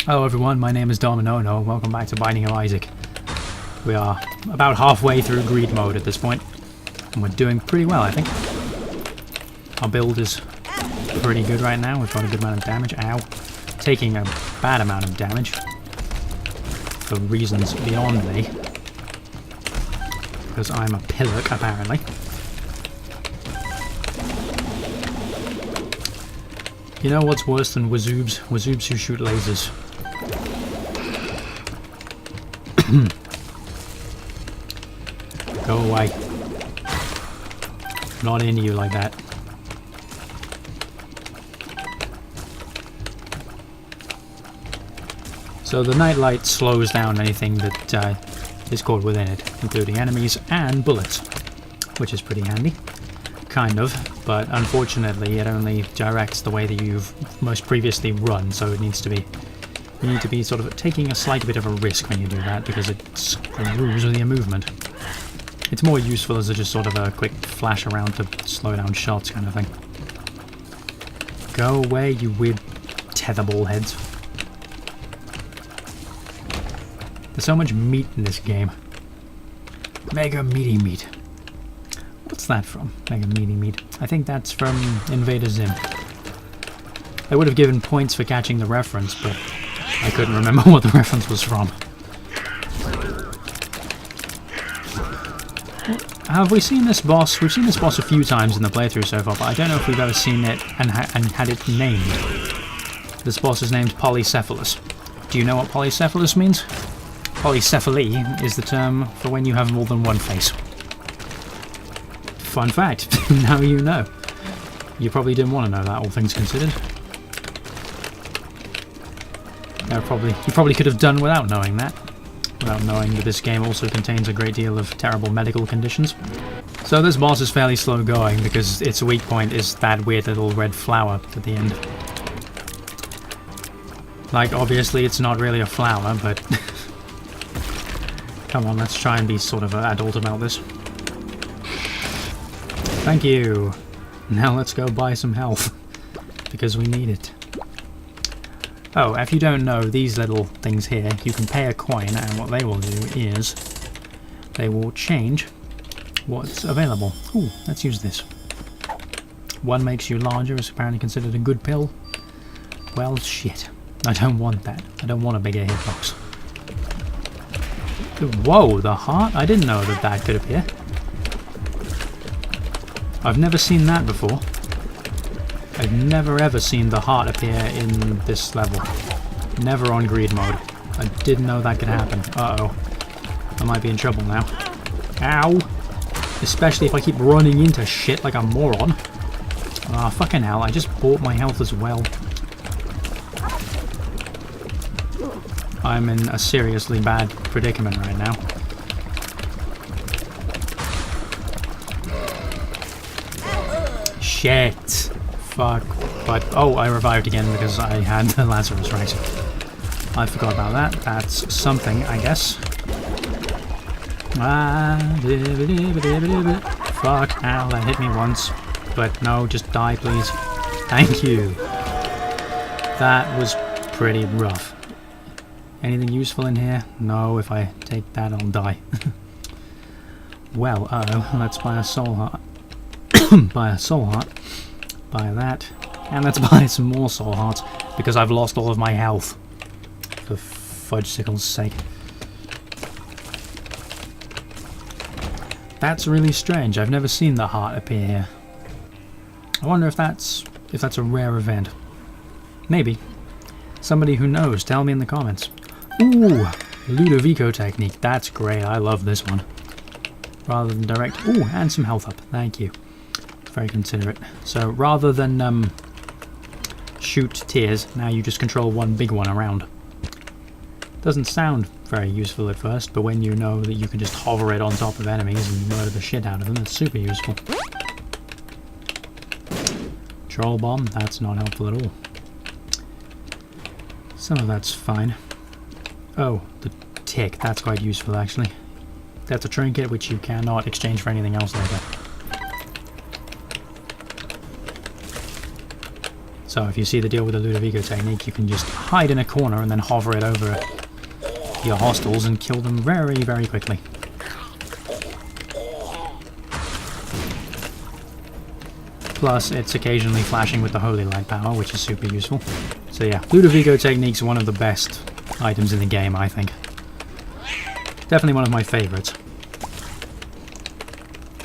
Hello everyone, my name is Dominono and welcome back to Binding of Isaac. We are about halfway through greed mode at this point, and we're doing pretty well, I think. Our build is pretty good right now, we've got a good amount of damage. Ow. Taking a bad amount of damage for reasons beyond me. Because I'm a pillock, apparently. You know what's worse than wazoobs? Wazoobs who shoot lasers. Go away. Not into you like that. So the nightlight slows down anything that is caught within it, including enemies and bullets, which is pretty handy. Kind of, but unfortunately it only directs the way that you've most previously run, so it needs to be... You need to be sort of taking a slight bit of a risk when you do that, because it screws with your movement. It's more useful as just sort of a quick flash around to slow down shots kind of thing. Go away, you weird tetherball heads. There's so much meat in this game. Mega meaty meat. What's that from? Mega meaty meat. I think that's from Invader Zim. I would have given points for catching the reference, but I couldn't remember what the reference was from. Have we seen this boss? We've seen this boss a few times in the playthrough so far, but I don't know if we've ever seen it and had it named. This boss is named Polycephalus. Do you know what polycephalus means? Polycephaly is the term for when you have more than one face. Fun fact, now you know. You probably didn't want to know that, all things considered. You probably could have done without knowing that. Without knowing that this game also contains a great deal of terrible medical conditions. So this boss is fairly slow going because its weak point is that weird little red flower at the end. Like, obviously it's not really a flower, but... Come on, let's try and be sort of adult about this. Thank you! Now let's go buy some health. Because we need it. Oh, if you don't know, these little things here, you can pay a coin, and what they will do is they will change what's available. Ooh, let's use this. One makes you larger, is apparently considered a good pill. Well, shit. I don't want that. I don't want a bigger hitbox. Whoa, the heart? I didn't know that that could appear. I've never seen that before. I've never ever seen the heart appear in this level. Never on greed mode. I didn't know that could happen. Uh-oh. I might be in trouble now. Ow! Especially if I keep running into shit like a moron. Ah, fucking hell, I just bought my health as well. I'm in a seriously bad predicament right now. Shit! Fuck. But, oh, I revived again because I had the Lazarus right. I forgot about that. That's something, I guess. Fuck, ow, that hit me once. But no, just die, please. Thank you. That was pretty rough. Anything useful in here? No, if I take that, I'll die. Well, uh-oh, let's buy a soul heart. Buy a soul heart. Buy that. And let's buy some more soul hearts, because I've lost all of my health. For fudgesicles' sake. That's really strange. I've never seen the heart appear here. I wonder if that's a rare event. Maybe. Somebody who knows, tell me in the comments. Ooh, Ludovico technique. That's great. I love this one. Rather than direct... Ooh, and some health up. Thank you. Very considerate. So rather than shoot tears, now you just control one big one around. Doesn't sound very useful at first, but when you know that you can just hover it on top of enemies and murder the shit out of them, it's super useful. Troll bomb, that's not helpful at all. Some of that's fine. Oh, the tick, that's quite useful actually. That's a trinket which you cannot exchange for anything else later. So if you see the deal with the Ludovico technique, you can just hide in a corner and then hover it over your hostiles and kill them very, very quickly. Plus, it's occasionally flashing with the Holy Light power, which is super useful. So yeah, Ludovico technique's one of the best items in the game, I think. Definitely one of my favourites.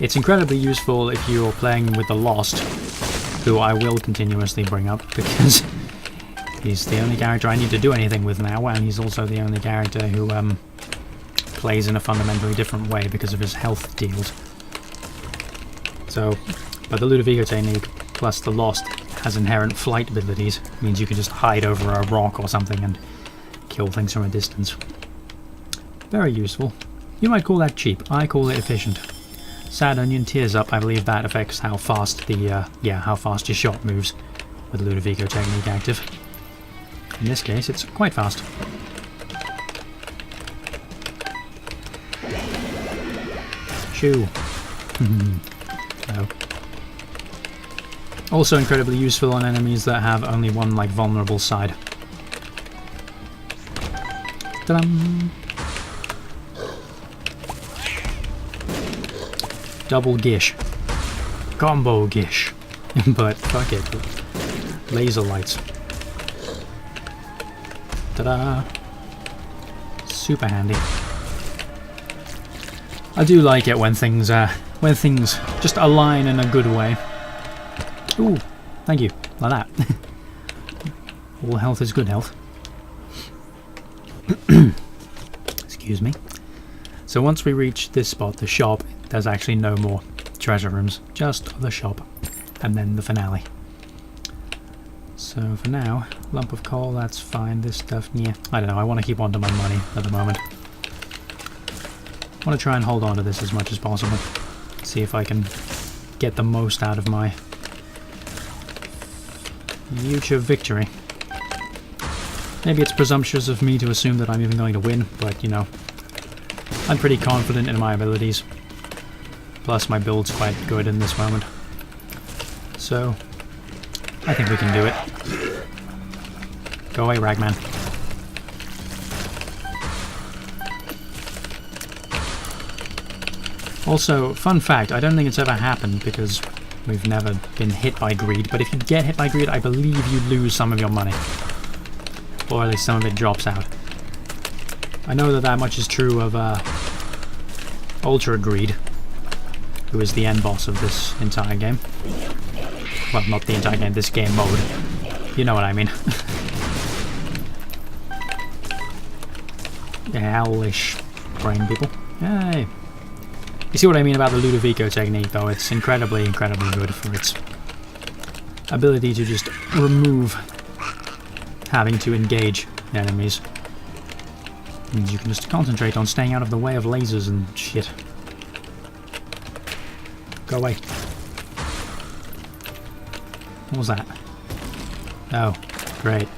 It's incredibly useful if you're playing with the Lost, who I will continuously bring up, because he's the only character I need to do anything with now, and he's also the only character who plays in a fundamentally different way because of his health deals. So, but the Ludovico technique plus the Lost has inherent flight abilities, means you can just hide over a rock or something and kill things from a distance. Very useful. You might call that cheap, I call it efficient. Sad Onion tears up, I believe that affects how fast the, how fast your shot moves with Ludovico technique active. In this case, it's quite fast. Shoo. No. Also incredibly useful on enemies that have only one, like, vulnerable side. Ta-dam! Double gish. Combo gish. But fuck it. Laser lights. Ta-da! Super handy. I do like it when things just align in a good way. Ooh, thank you. Like that. All health is good health. Excuse me. So once we reach this spot, the shop, there's actually no more treasure rooms, just the shop, and then the finale. So for now, lump of coal, that's fine. This stuff, yeah, I don't know, I want to keep on to my money at the moment. I want to try and hold on to this as much as possible. See if I can get the most out of my future victory. Maybe it's presumptuous of me to assume that I'm even going to win, but you know, I'm pretty confident in my abilities. Plus my build's quite good in this moment. So, I think we can do it. Go away, Ragman. Also, fun fact, I don't think it's ever happened because we've never been hit by greed, but if you get hit by greed, I believe you lose some of your money. Or at least some of it drops out. I know that much is true of Ultra Greed, who is the end boss of this entire game. Well, not the entire game, this game mode. You know what I mean. Hellish brain people. Yay! You see what I mean about the Ludovico technique, though? It's incredibly, incredibly good for its ability to just remove having to engage enemies. Means you can just concentrate on staying out of the way of lasers and shit. Go away. What was that? Oh, great.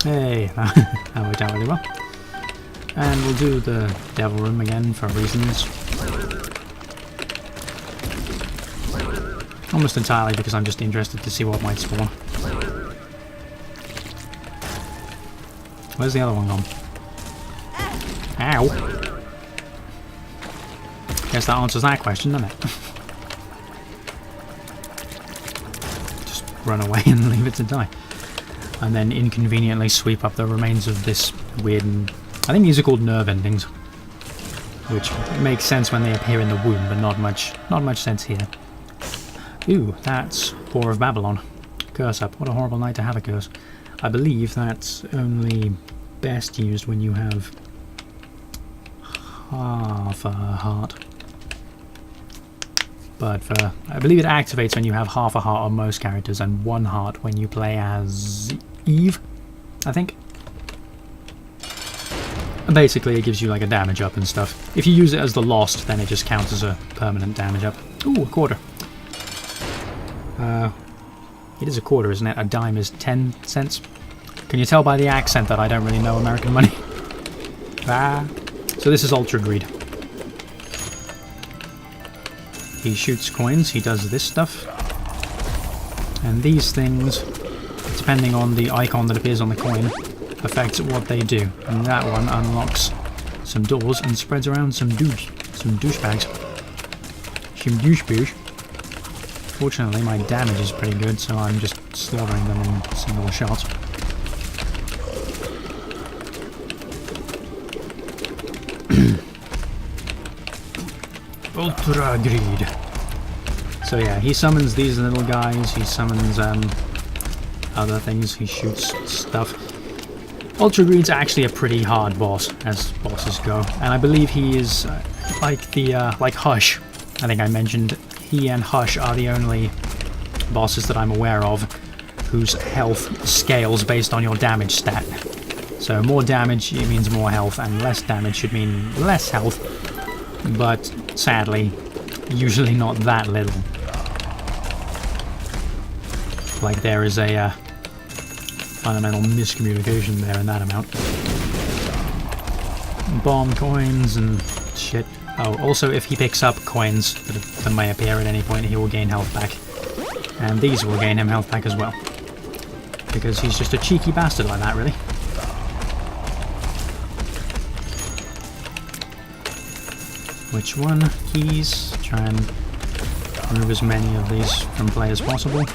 Hey, that worked out really well. And we'll do the devil room again for reasons. Almost entirely because I'm just interested to see what might spawn. Where's the other one gone? Ow! Guess that answers that question, doesn't it? Just run away and leave it to die. And then inconveniently sweep up the remains of this weird... I think these are called nerve endings. Which makes sense when they appear in the womb, but not much sense here. Ooh, that's Whore of Babylon. Curse up. What a horrible night to have a curse. I believe that's only best used when you have half a heart. But I believe it activates when you have half a heart on most characters and one heart when you play as Eve, I think. And basically it gives you like a damage up and stuff. If you use it as the Lost, then it just counts as a permanent damage up. Ooh, a quarter. It is a quarter, isn't it? A dime is 10 cents. Can you tell by the accent that I don't really know American money? Ah. So this is Ultra Greed. he shoots coins, he does this stuff. And these things, depending on the icon that appears on the coin, affects what they do. And that one unlocks some doors and spreads around some douchebags. Some douchebags. Fortunately, my damage is pretty good, so I'm just slaughtering them in single shots. Ultra Greed. So yeah, he summons these little guys, he summons other things, he shoots stuff. Ultra Greed's actually a pretty hard boss, as bosses go, and I believe he is like Hush. I think I mentioned he and Hush are the only bosses that I'm aware of whose health scales based on your damage stat. So more damage, it means more health, and less damage should mean less health, but sadly, usually not that little. Like there is a fundamental miscommunication there in that amount. Bomb coins and shit. Oh, also if he picks up coins that may appear at any point, he will gain health back. And these will gain him health back as well. Because he's just a cheeky bastard like that, really. Which one? Keys. Try and remove as many of these from play as possible.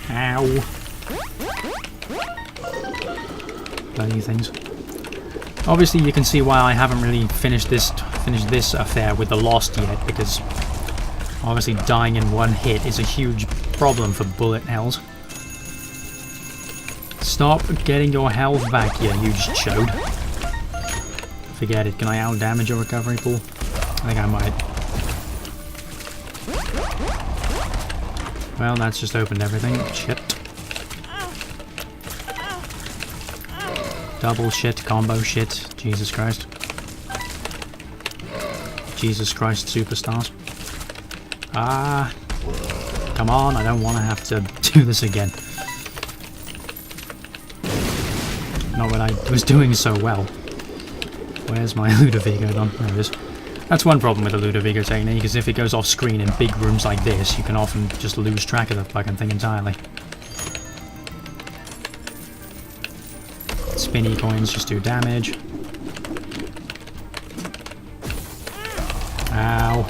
Ow. Bloody things. Obviously you can see why I haven't really finished this affair with the Lost yet, because obviously dying in one hit is a huge problem for bullet hells. Stop getting your health back, you huge chode. Forget it. Can I out-damage your recovery pool? I think I might. Well, that's just opened everything. Shit. Double shit, combo shit. Jesus Christ. Jesus Christ, superstars. Ah. Come on, I don't want to have to do this again. Not when I was doing so well. Where's my Ludovico gone? There it is. That's one problem with the Ludovico technique, is if it goes off screen in big rooms like this, you can often just lose track of the fucking thing entirely. Spinny coins just do damage. Ow.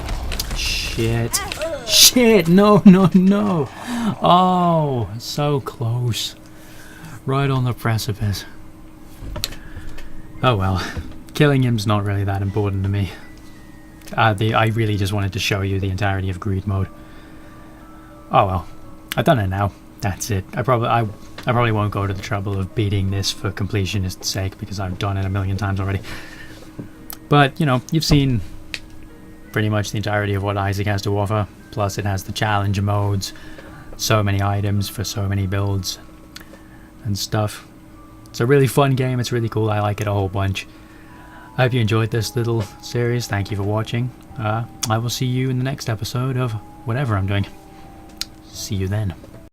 Shit. Shit! No, no, no! Oh, so close. Right on the precipice. Oh well. Killing him's not really that important to me. I really just wanted to show you the entirety of Greed mode. Oh well. I've done it now. That's it. I probably won't go to the trouble of beating this for completionist's sake, because I've done it a million times already. But, you know, you've seen pretty much the entirety of what Isaac has to offer. Plus it has the challenge modes, so many items for so many builds and stuff. It's a really fun game. It's really cool. I like it a whole bunch. I hope you enjoyed this little series. Thank you for watching. I will see you in the next episode of whatever I'm doing. See you then.